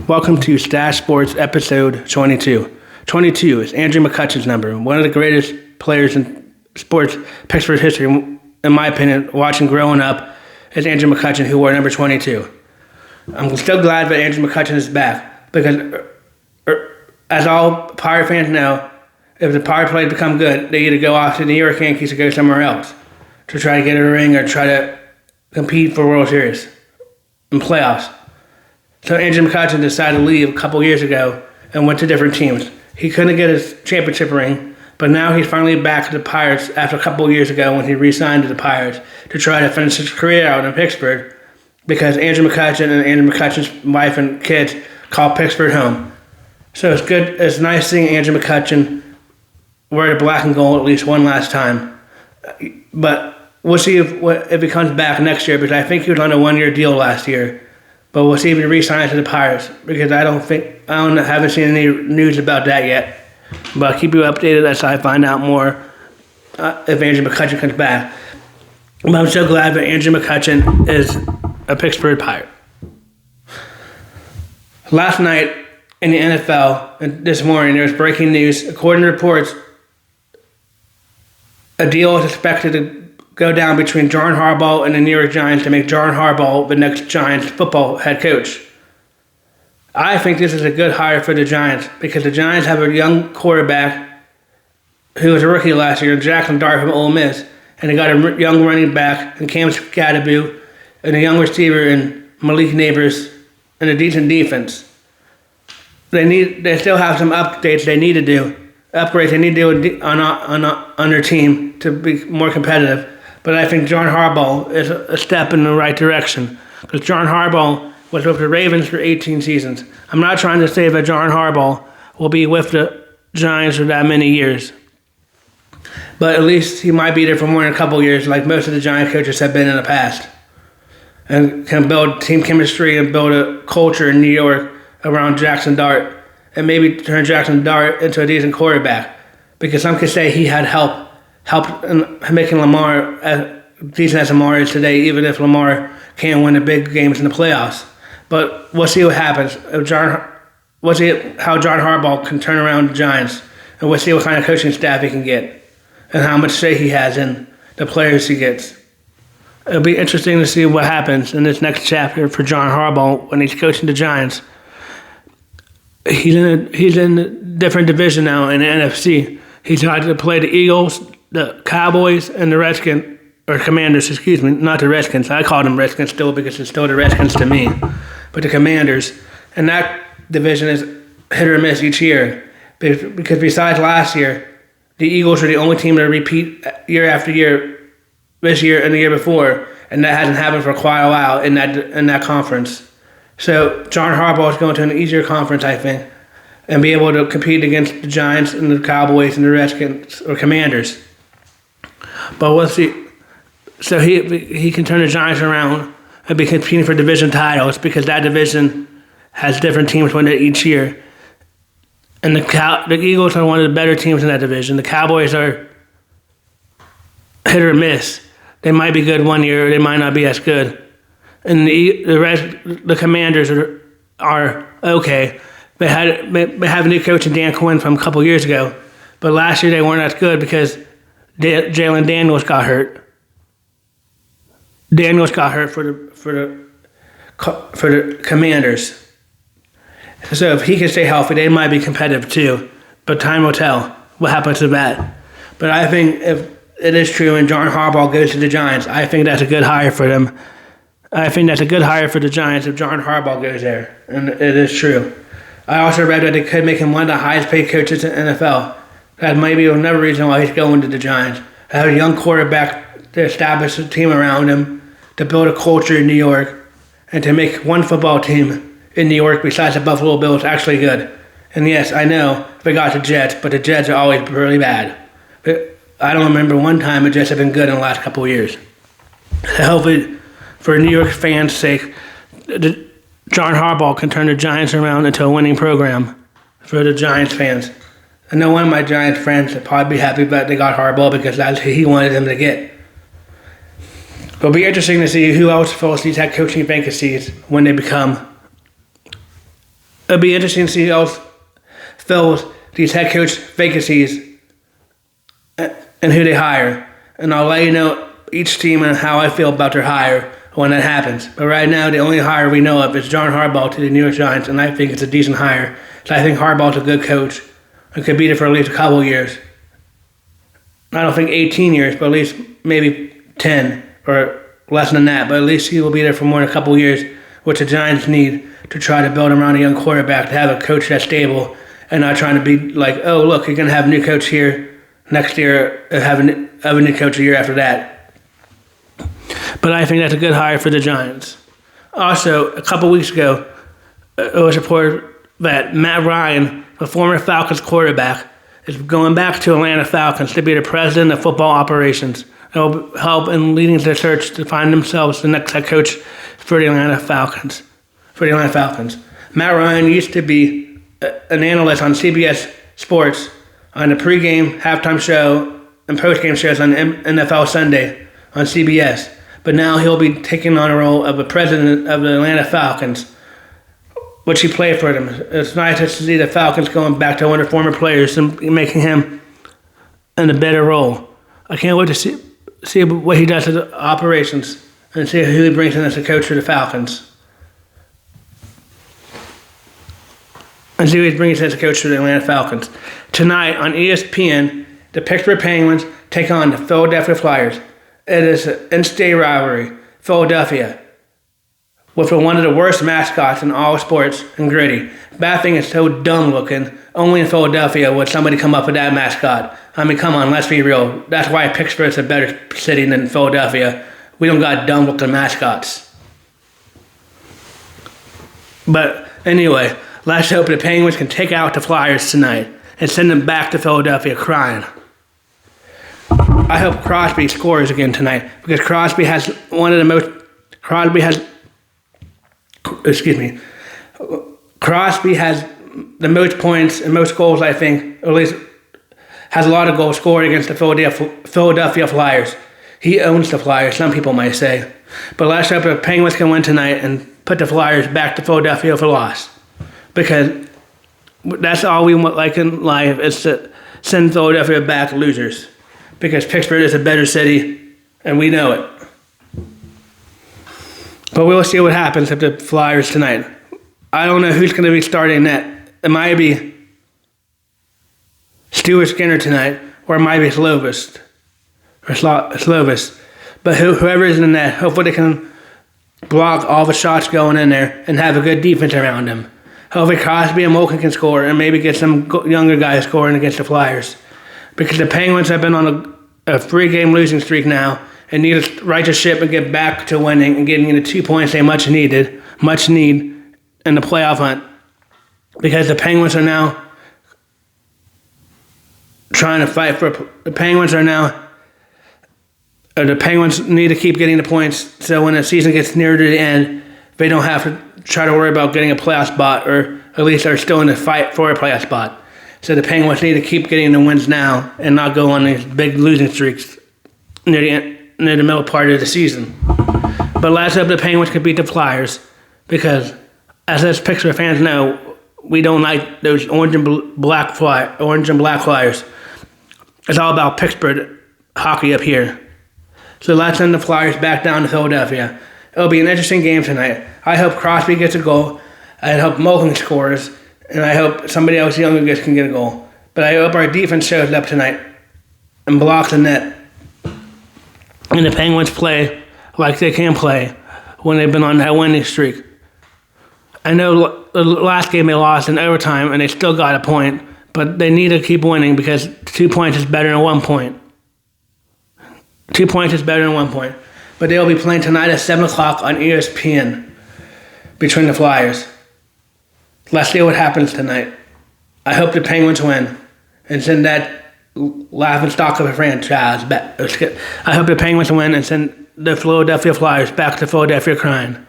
Welcome to Stache Sports episode 22. 22 is Andrew McCutchen's number, one of the greatest players in sports Pittsburgh history, in my opinion, watching growing up, is Andrew McCutchen, who wore number 22. I'm still glad that Andrew McCutchen is back, because as all Pirate fans know, if the Pirate play become good, they either go off to the New York Yankees or go somewhere else to try to get a ring or try to compete for World Series and playoffs. So Andrew McCutchen decided to leave a couple years ago and went to different teams. He couldn't get his championship ring, but now he's finally back to the Pirates after a couple years ago when he re-signed to the Pirates to try to finish his career out in Pittsburgh, because Andrew McCutchen and Andrew McCutchen's wife and kids call Pittsburgh home. So it's good. It's nice seeing Andrew McCutchen wear the black and gold at least one last time. But we'll see if he comes back next year, because I think he was on a one-year deal last year. But we'll see if he re-signs to the Pirates, because I haven't seen any news about that yet. But I'll keep you updated as I find out more if Andrew McCutchen comes back. But I'm so glad that Andrew McCutchen is a Pittsburgh Pirate. Last night in the NFL, and this morning, there was breaking news. According to reports, a deal is expected to go down between John Harbaugh and the New York Giants to make John Harbaugh the next Giants football head coach. I think this is a good hire for the Giants, because the Giants have a young quarterback who was a rookie last year, Jackson Dart from Ole Miss, and they got a young running back in Cam Scadaboo, and a young receiver in Malik Neighbors, and a decent defense. They still have some upgrades they need to do on their team to be more competitive. But I think John Harbaugh is a step in the right direction, because John Harbaugh was with the Ravens for 18 seasons. I'm not trying to say that John Harbaugh will be with the Giants for that many years, but at least he might be there for more than a couple years, like most of the Giant coaches have been in the past, and can build team chemistry and build a culture in New York around Jackson Dart, and maybe turn Jackson Dart into a decent quarterback, because some could say he had helped in making Lamar as decent as Lamar is today, even if Lamar can't win the big games in the playoffs. But we'll see what happens. We'll see how John Harbaugh can turn around the Giants, and we'll see what kind of coaching staff he can get and how much say he has in the players he gets. It'll be interesting to see what happens in this next chapter for John Harbaugh when he's coaching the Giants. He's in a different division now in the NFC. He's got to play the Eagles, the Cowboys, and the Redskins, or Commanders, excuse me, not the Redskins. I call them Redskins still, because it's still the Redskins to me. But the Commanders. And that division is hit or miss each year. Because besides last year, the Eagles are the only team to repeat year after year, this year and the year before. And that hasn't happened for quite a while in that conference. So John Harbaugh is going to an easier conference, I think, and be able to compete against the Giants and the Cowboys and the Redskins or Commanders. But we'll see. So he can turn the Giants around and be competing for division titles, because that division has different teams win it each year. And the Eagles are one of the better teams in that division. The Cowboys are hit or miss. They might be good one year, or they might not be as good. And the Commanders are okay. They have a new coach in Dan Quinn from a couple years ago, but last year they weren't as good because Jalen Daniels got hurt. Daniels got hurt for the Commanders. So if he can stay healthy, they might be competitive too. But time will tell what happens to that. But I think if it is true and John Harbaugh goes to the Giants, I think that's a good hire for them. I think that's a good hire for the Giants if John Harbaugh goes there, and it is true. I also read that they could make him one of the highest paid coaches in the NFL. That might be another reason why he's going to the Giants. Have a young quarterback to establish a team around him, to build a culture in New York, and to make one football team in New York besides the Buffalo Bills actually good. And yes, I know they got the Jets, but the Jets are always really bad. But I don't remember one time the Jets have been good in the last couple of years. Hopefully, for New York fans' sake, John Harbaugh can turn the Giants around into a winning program for the Giants fans. I know one of my Giants friends would probably be happy that they got Harbaugh, because that's who he wanted them to get. It'll be interesting to see who else fills these head coaching vacancies when they become It'll be interesting to see how fills these head coach vacancies and who they hire. And I'll let you know each team and how I feel about their hire when that happens. But right now, the only hire we know of is John Harbaugh to the New York Giants, and I think it's a decent hire. So I think Harbaugh's a good coach and could be there for at least a couple of years. I don't think 18 years, but at least maybe 10 or less than that. But at least he will be there for more than a couple of years, which the Giants need to try to build around a young quarterback, to have a coach that's stable and not trying to be like, oh, look, you're going to have a new coach here next year, have a new coach a year after that. But I think that's a good hire for the Giants. Also, a couple weeks ago, it was reported that Matt Ryan, the former Falcons quarterback, is going back to Atlanta Falcons to be the president of football operations. It will help in leading the search to find themselves the next head coach for the Atlanta Falcons. Matt Ryan used to be an analyst on CBS Sports on the pregame, halftime show, and postgame shows on NFL Sunday on CBS. But now he'll be taking on a role of the president of the Atlanta Falcons, which he played for them. It's nice to see the Falcons going back to one of their former players and making him in a better role. I can't wait to see what he does to the operations and see who he brings in as a coach for the Falcons. And see who he brings in as a coach for the Atlanta Falcons. Tonight on ESPN, the Pittsburgh Penguins take on the Philadelphia Flyers. It is an in-state rivalry. Philadelphia, with one of the worst mascots in all sports, and gritty. That thing is so dumb looking. Only in Philadelphia would somebody come up with that mascot. I mean, come on, let's be real. That's why Pittsburgh is a better city than Philadelphia. We don't got dumb looking mascots. But anyway, let's hope the Penguins can take out the Flyers tonight and send them back to Philadelphia crying. I hope Crosby scores again tonight, because Crosby has the most points and most goals, I think, or at least has a lot of goals scored against the Philadelphia Flyers. He owns the Flyers, some people might say. But let's hope the Penguins can win tonight and put the Flyers back to Philadelphia for loss. Because that's all we want, like in life, is to send Philadelphia back losers. Because Pittsburgh is a better city, and we know it. But we'll see what happens with the Flyers tonight. I don't know who's going to be starting net. It might be Stuart Skinner tonight, or it might be Slovis. But whoever is in the net, hopefully they can block all the shots going in there and have a good defense around them. Hopefully Crosby and Malkin can score and maybe get some younger guys scoring against the Flyers. Because the Penguins have been on a 3-game losing streak now and need to right the ship and get back to winning and getting the 2 points they much need in the playoff hunt. Because the Penguins are now trying to fight for the Penguins need to keep getting the points, so when the season gets nearer to the end, they don't have to try to worry about getting a playoff spot, or at least are still in the fight for a playoff spot. So the Penguins need to keep getting the wins now and not go on these big losing streaks near the middle part of the season. But let's hope the Penguins can beat the Flyers, because as us Pittsburgh fans know, we don't like those orange and black Flyers. It's all about Pittsburgh hockey up here. So let's send the Flyers back down to Philadelphia. It'll be an interesting game tonight. I hope Crosby gets a goal. I hope Malkin scores. And I hope somebody else younger can get a goal. But I hope our defense shows up tonight and blocks the net. And the Penguins play like they can play when they've been on that winning streak. I know the last game they lost in overtime and they still got a point. But they need to keep winning, because 2 points is better than 1 point. 2 points is better than 1 point. But they'll be playing tonight at 7 o'clock on ESPN between the Flyers. Let's see what happens tonight. I hope the Penguins win and send that laughing stock of a franchise back. I hope the Penguins win and send the Philadelphia Flyers back to Philadelphia crying.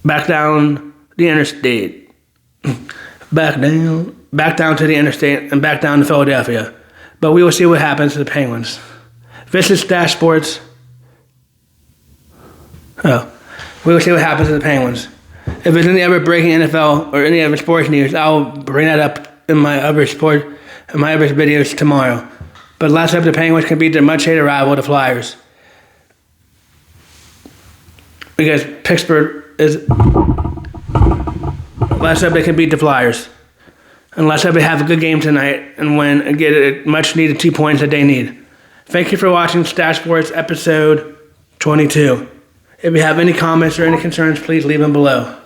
Back down the interstate. Back down to the interstate and back down to Philadelphia. But we will see what happens to the Penguins. This is Stache Sports. We will see what happens to the Penguins. If there's any other breaking NFL or any other sports news, I'll bring that up in my other videos tomorrow. But let's hope the Penguins can beat their much-hated rival, the Flyers. Because Pittsburgh is... Let's hope they can beat the Flyers. And let's hope they have a good game tonight and win and get a much-needed 2 points that they need. Thank you for watching Stache Sports episode 22. If you have any comments or any concerns, please leave them below.